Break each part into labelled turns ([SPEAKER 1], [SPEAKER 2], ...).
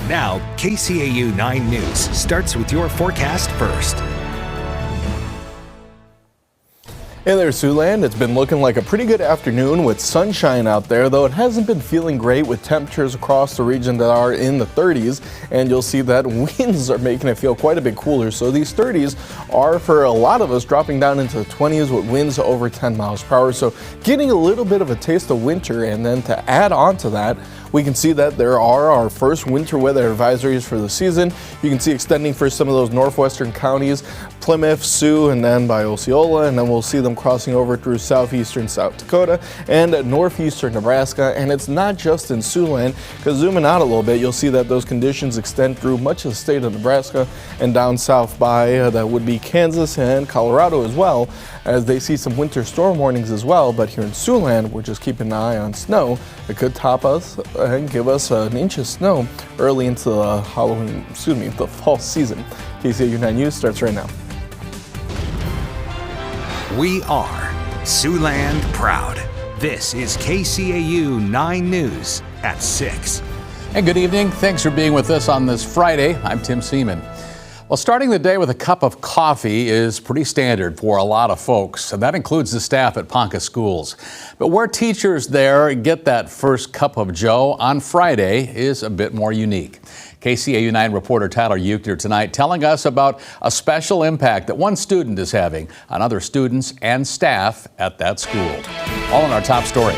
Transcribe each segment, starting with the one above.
[SPEAKER 1] Now, KCAU 9 News starts with your forecast first.
[SPEAKER 2] Hey there, Siouxland. It's been looking like a pretty good afternoon with sunshine out there, though it hasn't been feeling great with temperatures across the region that are in the 30s. And you'll see that winds are making it feel quite a bit cooler. So these 30s are, for a lot of us, dropping down into the 20s with winds over 10 miles per hour. So getting a little bit of a taste of winter. And then to add on to that, we can see that there are our first winter weather advisories for the season. You can see extending for some of those northwestern counties, Plymouth, Sioux, and then by Osceola, and then we'll see them crossing over through southeastern South Dakota and northeastern Nebraska. And it's not just in Siouxland, because zooming out a little bit, you'll see that those conditions extend through much of the state of Nebraska and down south by that would be Kansas and Colorado as well, as they see some winter storm warnings as well. But here in Siouxland, we're just keeping an eye on snow. It could top us and give us an inch of snow early into the the fall season. KCAU 9 News starts right now.
[SPEAKER 1] We are Siouxland proud. This is KCAU 9 News at 6.
[SPEAKER 3] And good evening. Thanks for being with us on this Friday. I'm Tim Seaman. Well, starting the day with a cup of coffee is pretty standard for a lot of folks, and that includes the staff at Ponca schools. But where teachers there get that first cup of joe on Friday is a bit more unique. KCAU 9 reporter Tyler Euchner tonight telling us about a special impact that one student is having on other students and staff at that school. All in our top story.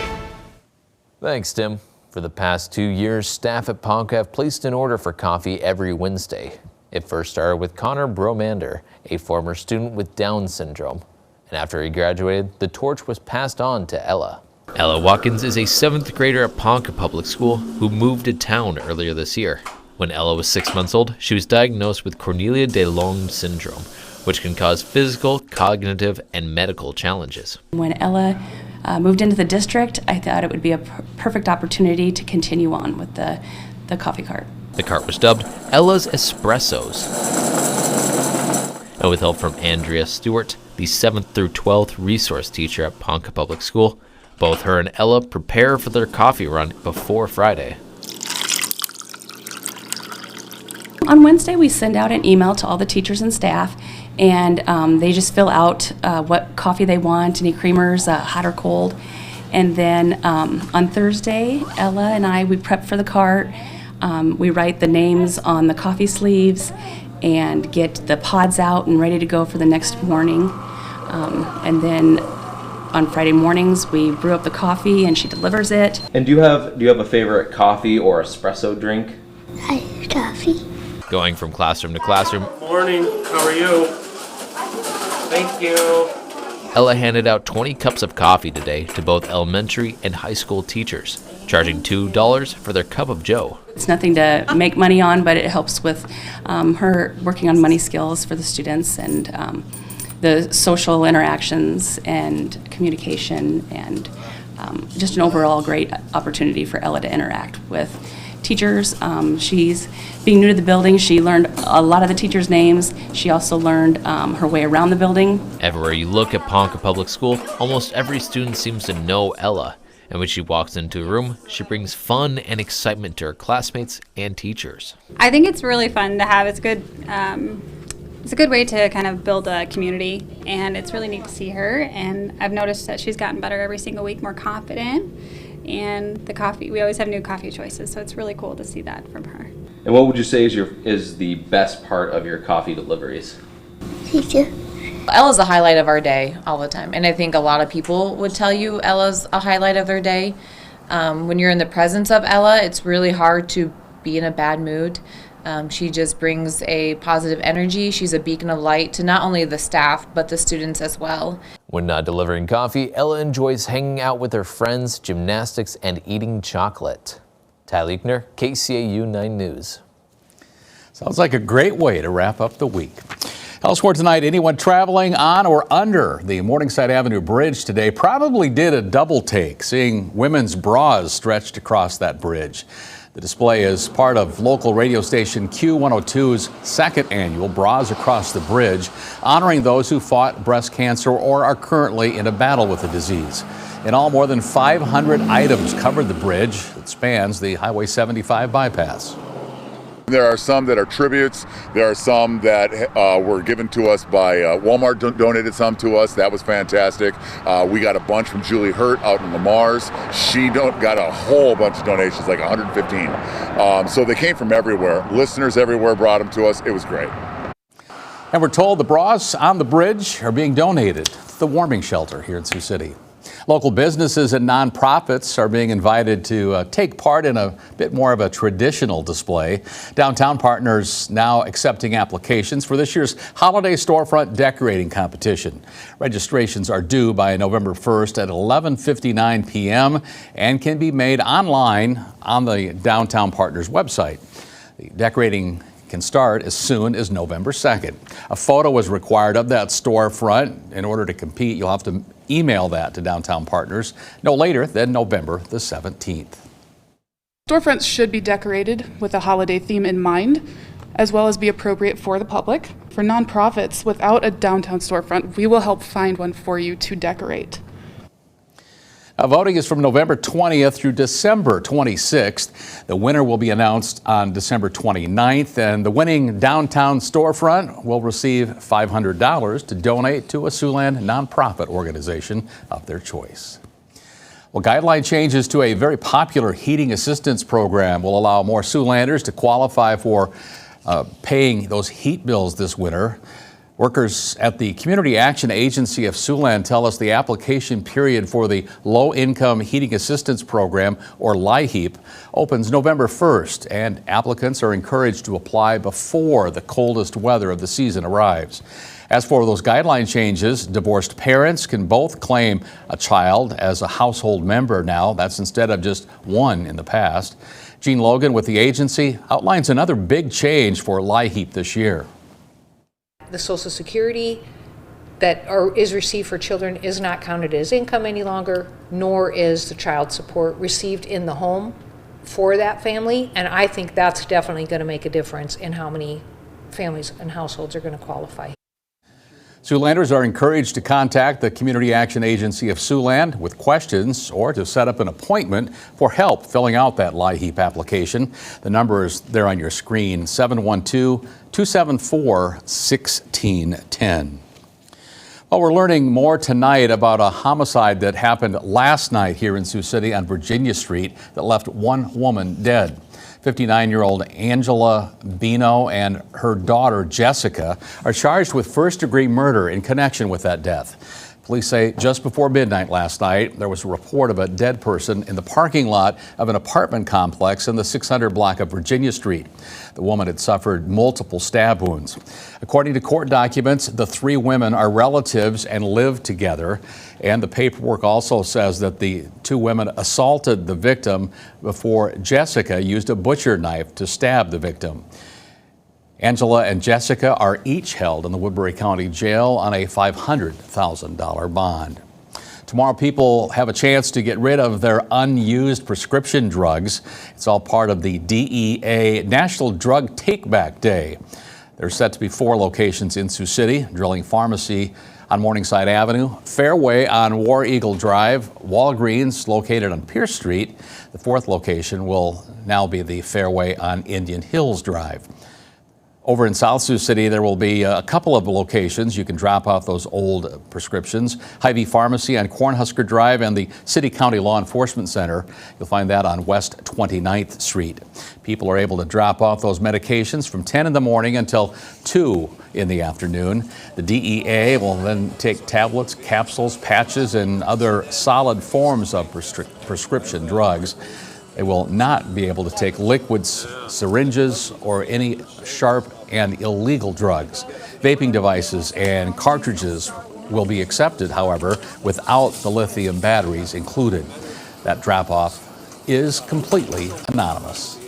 [SPEAKER 4] Thanks, Tim. For the past 2 years, staff at Ponca have placed an order for coffee every Wednesday. It first started with Connor Bromander, a former student with Down syndrome. And after he graduated, the torch was passed on to Ella. Ella Watkins is a 7th grader at Ponca Public School who moved to town earlier this year. When Ella was 6 months old, she was diagnosed with Cornelia de Long syndrome, which can cause physical, cognitive, and medical challenges.
[SPEAKER 5] When Ella moved into the district, I thought it would be a perfect opportunity to continue on with the coffee cart.
[SPEAKER 4] The cart was dubbed Ella's Espressos. And with help from Andrea Stewart, the 7th through 12th resource teacher at Ponca Public School, both her and Ella prepare for their coffee run before Friday.
[SPEAKER 5] On Wednesday, we send out an email to all the teachers and staff, and they just fill out what coffee they want, any creamers, hot or cold. And then on Thursday, Ella and I, we prep for the cart. We write the names on the coffee sleeves and get the pods out and ready to go for the next morning. And then on Friday mornings, we brew up the coffee and she delivers it.
[SPEAKER 6] And do you have a favorite coffee or espresso drink?
[SPEAKER 7] Coffee.
[SPEAKER 4] Going from classroom to classroom.
[SPEAKER 8] Morning, how are you? Thank you.
[SPEAKER 4] Ella handed out 20 cups of coffee today to both elementary and high school teachers, charging $2 for their cup of joe.
[SPEAKER 5] It's nothing to make money on, but it helps with her working on money skills for the students and the social interactions and communication, and just an overall great opportunity for Ella to interact with teachers. She's being new to the building. She learned a lot of the teachers' names. She also learned her way around the building.
[SPEAKER 4] Everywhere you look at Ponca Public School, almost every student seems to know Ella. And when she walks into a room, she brings fun and excitement to her classmates and teachers.
[SPEAKER 9] I think it's really fun to have. It's good. It's a good way to kind of build a community, and it's really neat to see her. And I've noticed that she's gotten better every single week, more confident. And the coffee, we always have new coffee choices, so it's really cool to see that from her.
[SPEAKER 6] And what would you say is the best part of your coffee deliveries?
[SPEAKER 7] Teacher.
[SPEAKER 10] Ella's the highlight of our day all the time, and I think a lot of people would tell you Ella's a highlight of their day. When you're in the presence of Ella, it's really hard to be in a bad mood. She just brings a positive energy. She's a beacon of light to not only the staff, but the students as well.
[SPEAKER 4] When not delivering coffee, Ella enjoys hanging out with her friends, gymnastics, and eating chocolate. Tyler Euchner, KCAU 9 News.
[SPEAKER 3] Sounds like a great way to wrap up the week. Elsewhere tonight, anyone traveling on or under the Morningside Avenue Bridge today probably did a double take, seeing women's bras stretched across that bridge. The display is part of local radio station Q102's second annual Bras Across the Bridge, honoring those who fought breast cancer or are currently in a battle with the disease. In all, more than 500 items covered the bridge that spans the Highway 75 bypass.
[SPEAKER 11] There are some that are tributes. There are some that were given to us by Walmart. Donated some to us. That was fantastic. We got a bunch from Julie Hurt out in Lamar's. She got a whole bunch of donations, like 115. So they came from everywhere. Listeners everywhere brought them to us. It was great.
[SPEAKER 3] And we're told the bras on the bridge are being donated to the warming shelter here in Sioux City. Local businesses and nonprofits are being invited to take part in a bit more of a traditional display. Downtown Partners now accepting applications for this year's holiday storefront decorating competition. Registrations are due by November 1st at 11:59 p.m. and can be made online on the Downtown Partners website. The decorating can start as soon as November 2nd. A photo is required of that storefront. In order to compete, you'll have to email that to Downtown Partners no later than November the 17th.
[SPEAKER 12] Storefronts should be decorated with a holiday theme in mind, as well as be appropriate for the public. For nonprofits, without a downtown storefront, we will help find one for you to decorate.
[SPEAKER 3] Voting is from November 20th through December 26th. The winner will be announced on December 29th, and the winning downtown storefront will receive $500 to donate to a Siouxland nonprofit organization of their choice. Well, guideline changes to a very popular heating assistance program will allow more Siouxlanders to qualify for paying those heat bills this winter. Workers at the Community Action Agency of Siouxland tell us the application period for the Low Income Heating Assistance Program, or LIHEAP, opens November 1st, and applicants are encouraged to apply before the coldest weather of the season arrives. As for those guideline changes, divorced parents can both claim a child as a household member now. That's instead of just one in the past. Gene Logan with the agency outlines another big change for LIHEAP this year.
[SPEAKER 13] The Social Security that is received for children is not counted as income any longer, nor is the child support received in the home for that family. And I think that's definitely going to make a difference in how many families and households are going to qualify.
[SPEAKER 3] Siouxlanders are encouraged to contact the Community Action Agency of Siouxland with questions or to set up an appointment for help filling out that LIHEAP application. The number is there on your screen, 712-274-1610. Well, we're learning more tonight about a homicide that happened last night here in Sioux City on Virginia Street that left one woman dead. 59-year-old Angela Bino and her daughter Jessica are charged with first-degree murder in connection with that death. Police say just before midnight last night, there was a report of a dead person in the parking lot of an apartment complex in the 600 block of Virginia Street. The woman had suffered multiple stab wounds. According to court documents, the three women are relatives and live together. And the paperwork also says that the two women assaulted the victim before Jessica used a butcher knife to stab the victim. Angela and Jessica are each held in the Woodbury County Jail on a $500,000 bond. Tomorrow, people have a chance to get rid of their unused prescription drugs. It's all part of the DEA National Drug Takeback Day. There's set to be 4 locations in Sioux City: Drilling Pharmacy on Morningside Avenue, Fairway on War Eagle Drive, Walgreens located on Pierce Street. The 4th location will now be the Fairway on Indian Hills Drive. Over in South Sioux City, there will be a couple of locations. You can drop off those old prescriptions. Hy-Vee Pharmacy on Cornhusker Drive and the City County Law Enforcement Center. You'll find that on West 29th Street. People are able to drop off those medications from 10 in the morning until 2 in the afternoon. The DEA will then take tablets, capsules, patches, and other solid forms of prescription drugs. They will not be able to take liquids, syringes, or any sharp and illegal drugs. Vaping devices and cartridges will be accepted, however, without the lithium batteries included. That drop-off is completely anonymous.